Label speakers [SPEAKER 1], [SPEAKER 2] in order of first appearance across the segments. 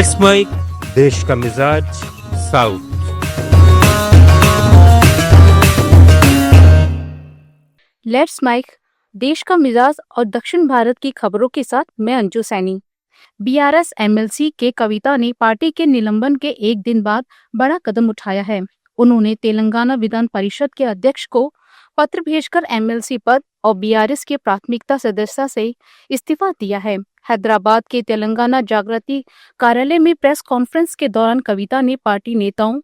[SPEAKER 1] Let's mic देश का मिजाज साउथ।
[SPEAKER 2] लेट्स माइक देश का मिजाज और दक्षिण भारत की खबरों के साथ मैं अंजू सैनी। बीआरएस एमएलसी के कविता ने पार्टी के निलंबन के एक दिन बाद बड़ा कदम उठाया है। उन्होंने तेलंगाना विधान परिषद के अध्यक्ष को पत्र भेजकर एमएलसी पद और बीआरएस के प्राथमिकता सदस्यता से इस्तीफा दिया है। हैदराबाद के तेलंगाना जागृति कार्यालय में प्रेस कॉन्फ्रेंस के दौरान कविता ने पार्टी नेताओं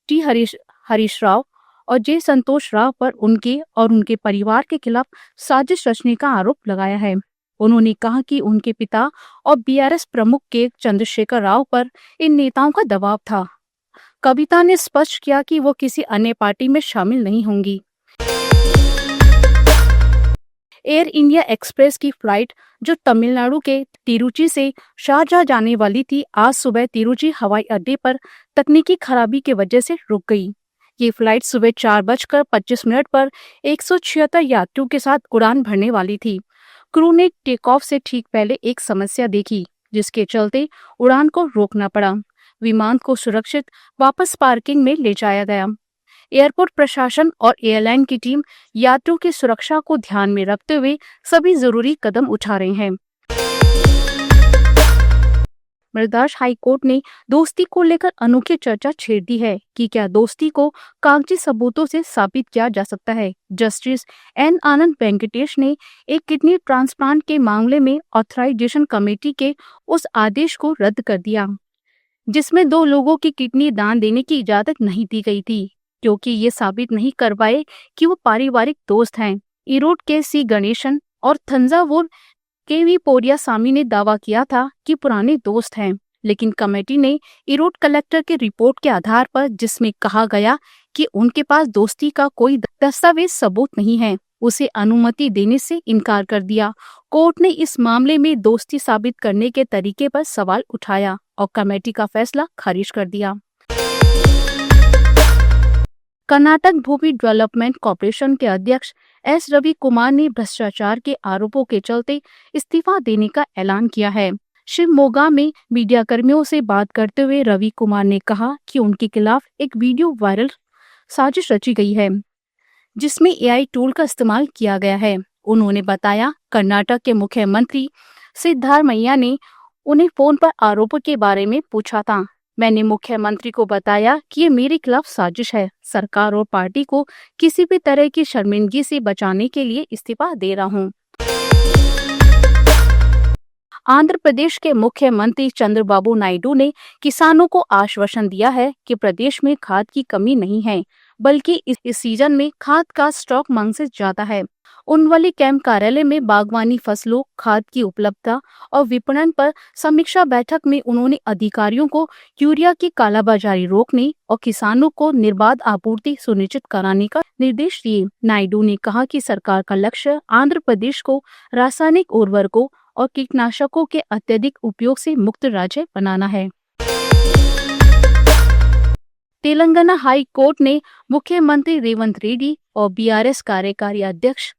[SPEAKER 2] टी हरीश राव और जे संतोष राव पर उनके और उनके परिवार के खिलाफ साजिश रचने का आरोप लगाया है। उन्होंने कहा कि उनके पिता और बीआरएस प्रमुख के चंद्रशेखर राव पर इन नेताओं का दबाव था। कविता ने स्पष्ट किया कि वो किसी अन्य पार्टी में शामिल नहीं होंगी। एयर इंडिया एक्सप्रेस की फ्लाइट जो तमिलनाडु के तिरुचि से शारजाह जाने वाली थी, आज सुबह तिरुचि हवाई अड्डे पर तकनीकी खराबी की वजह से रुक गई। ये फ्लाइट सुबह 4:25 पर 176 यात्रियों के साथ उड़ान भरने वाली थी। क्रू ने टेक ऑफ से ठीक पहले एक समस्या देखी, जिसके चलते उड़ान को रोकना पड़ा। विमान को सुरक्षित वापस पार्किंग में ले जाया गया। एयरपोर्ट प्रशासन और एयरलाइन की टीम यात्रियों की सुरक्षा को ध्यान में रखते हुए सभी जरूरी कदम उठा रहे हैं। मद्रास हाई कोर्ट ने दोस्ती को लेकर अनोखी चर्चा छेड़ दी है कि क्या दोस्ती को कागजी सबूतों से साबित किया जा सकता है। जस्टिस एन आनंद वेंकटेश ने एक किडनी ट्रांसप्लांट के मामले में ऑथराइजेशन कमेटी के उस आदेश को रद्द कर दिया, जिसमें 2 लोगों की किडनी दान देने की इजाजत नहीं दी गई थी, क्योंकि ये साबित नहीं कर पाए कि वो पारिवारिक दोस्त हैं। ईरोड के सी गणेशन और थंजावुर के वी पोरियासामी ने दावा किया था कि पुराने दोस्त हैं, लेकिन कमेटी ने ईरोड कलेक्टर के रिपोर्ट के आधार पर, जिसमें कहा गया कि उनके पास दोस्ती का कोई दस्तावेज सबूत नहीं है, उसे अनुमति देने से इनकार कर दिया। कोर्ट ने इस मामले में दोस्ती साबित करने के तरीके पर सवाल उठाया और कमेटी का फैसला खारिज कर दिया। कर्नाटक भूमि डेवलपमेंट कॉर्पोरेशन के अध्यक्ष एस रवि कुमार ने भ्रष्टाचार के आरोपों के चलते इस्तीफा देने का ऐलान किया है। शिवमोगा में मीडिया कर्मियों से बात करते हुए रवि कुमार ने कहा कि उनके खिलाफ एक वीडियो वायरल साजिश रची गई है, जिसमें एआई टूल का इस्तेमाल किया गया है। उन्होंने बताया, कर्नाटक के मुख्यमंत्री सिद्धारमैया ने उन्हें फोन पर आरोपों के बारे में पूछा था। मैंने मुख्यमंत्री को बताया कि ये मेरे खिलाफ साजिश है। सरकार और पार्टी को किसी भी तरह की शर्मिंदगी से बचाने के लिए इस्तीफा दे रहा हूं। आंध्र प्रदेश के मुख्यमंत्री चंद्रबाबू नायडू ने किसानों को आश्वासन दिया है कि प्रदेश में खाद की कमी नहीं है, बल्कि इस सीजन में खाद का स्टॉक मांग से ज्यादा है। उनवली कैंप कार्यालय में बागवानी फसलों, खाद की उपलब्धता और विपणन पर समीक्षा बैठक में उन्होंने अधिकारियों को यूरिया की कालाबाजारी रोकने और किसानों को निर्बाध आपूर्ति सुनिश्चित कराने का निर्देश दिए। नायडू ने कहा कि सरकार का लक्ष्य आंध्र प्रदेश को रासायनिक उर्वरकों और कीटनाशकों के अत्यधिक उपयोग से मुक्त राज्य बनाना है। तेलंगाना हाई कोर्ट ने मुख्यमंत्री रेवंत रेड्डी और बीआरएस कार्यकारी अध्यक्ष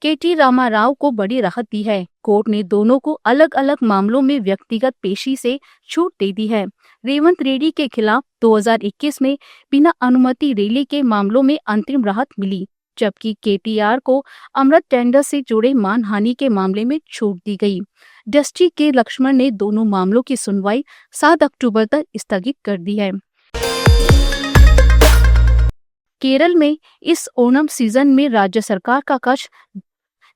[SPEAKER 2] केटी रामाराव को बड़ी राहत दी है। कोर्ट ने दोनों को अलग अलग मामलों में व्यक्तिगत पेशी से छूट दे दी है। रेवंत रेड्डी के खिलाफ 2021 में बिना अनुमति रैली के मामलों में अंतरिम राहत मिली, जबकि केटीआर को अमृत टेंडर से जुड़े मानहानि के मामले में छूट दी गई। जस्टिस के लक्ष्मण ने दोनों मामलों की सुनवाई 7 अक्टूबर तक स्थगित कर दी है। केरल में इस ओणम सीजन में राज्य सरकार का खर्च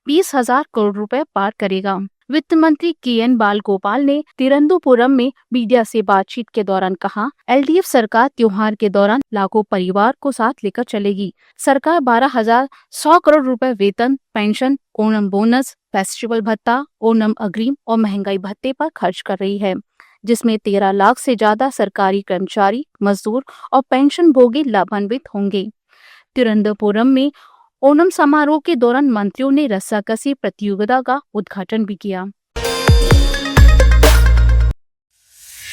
[SPEAKER 2] 20,000 करोड़ रुपए पार करेगा। वित्त मंत्री के.एन. बालगोपाल ने तिरुवनंतपुरम में मीडिया से बातचीत के दौरान कहा, एलडीएफ सरकार त्योहार के दौरान लाखों परिवार को साथ लेकर चलेगी। सरकार 12,100 करोड़ रुपए वेतन, पेंशन, ओणम बोनस, फेस्टिवल भत्ता, ओणम अग्रिम और महंगाई भत्ते पर खर्च कर रही है, जिसमें 13 लाख से ज्यादा सरकारी कर्मचारी, मजदूर और पेंशन भोगी लाभान्वित होंगे। तिरुवनंतपुरम में ओणम समारोह के दौरान मंत्रियों ने रस्साकसी प्रतियोगिता का उद्घाटन भी किया।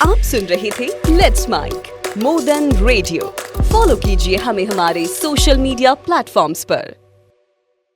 [SPEAKER 3] आप सुन रहे थे let's make more than radio. Follow कीजिए हमें हमारे सोशल मीडिया प्लेटफॉर्म्स पर।